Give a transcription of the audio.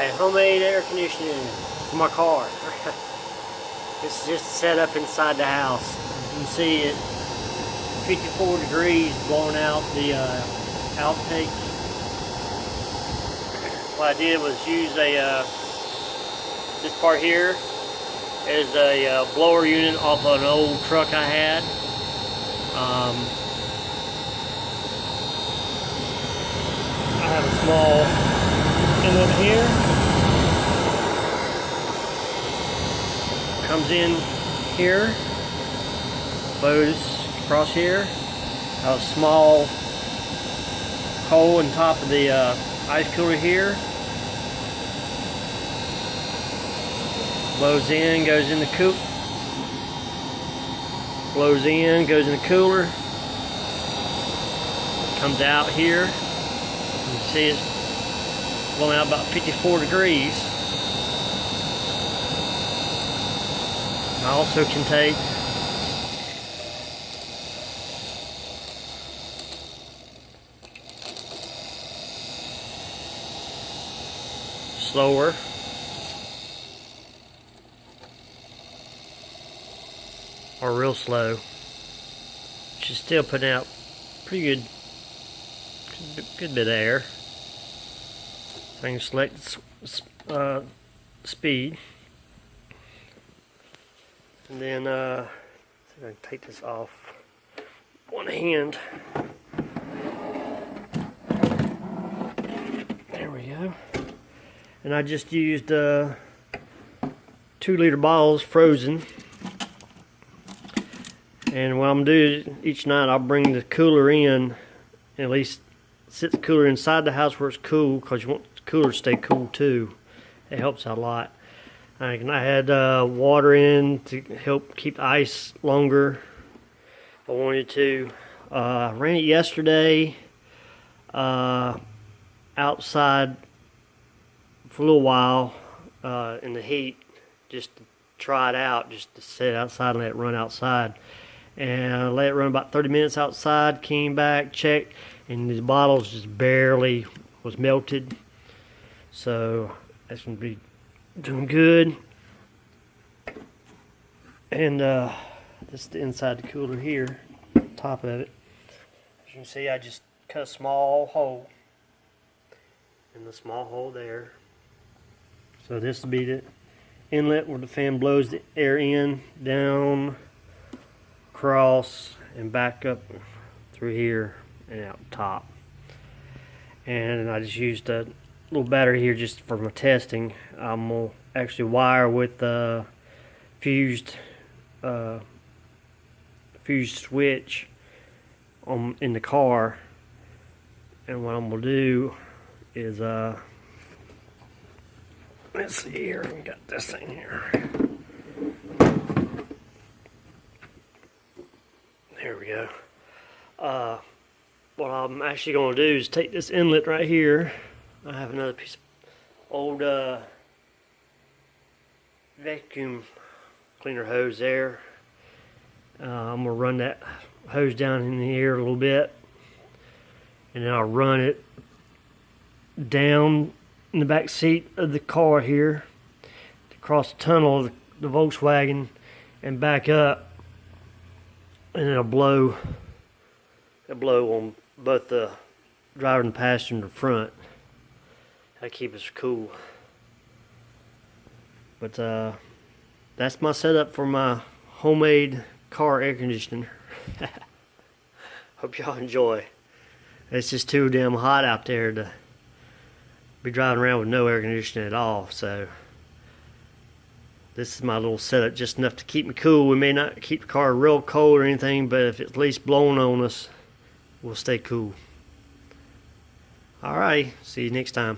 my homemade air conditioning for my car. It's just set up inside the house. You can see it 54 degrees blowing out the outtake. What I did was use this part here is a blower unit off of an old truck I had. I have a small inlet here. Comes in here, blows across here. A small hole in top of the ice cooler here. Blows in, goes in the cooler. Blows in, goes in the cooler. Comes out here. You can see it's blowing out about 54 degrees. I also can take slower, or real slow, which is still putting out pretty good bit of air. So I can select speed, and then see if I can take this off one hand. There we go. And I just used 2-liter bottles frozen. And what I'm gonna do each night, I'll bring the cooler in, at least sit the cooler inside the house where it's cool, because you want the cooler to stay cool too. It helps out a lot. I had water in to help keep the ice longer if I wanted to. I ran it yesterday outside for a little while in the heat, just to try it out, just to sit outside and let it run outside. And I let it run about 30 minutes outside, came back, checked, and the bottles just barely was melted. So that's going to be doing good. And this is the inside the cooler here, top of it. As you can see, I just cut a small hole in the small hole there. So this will be the inlet where the fan blows the air in, down, across, and back up through here and out top. And I just used a little battery here just for my testing. I'm gonna actually wire with the fused switch in the car. And what I'm gonna do is let's see here, we got this thing here. There we go. What I'm actually going to do is take this inlet right here. I have another piece of old vacuum cleaner hose there. I'm going to run that hose down in here a little bit, and then I'll run it down in the back seat of the car here, across the tunnel of the Volkswagen, and back up, and it'll blow on both the driver and passenger front. That keeps us cool. But that's my setup for my homemade car air conditioner. Hope y'all enjoy. It's just too damn hot out there to be driving around with no air conditioning at all. So this is my little setup, just enough to keep me cool. We may not keep the car real cold or anything, but if it's at least blowing on us, we'll stay cool. Alright, see you next time.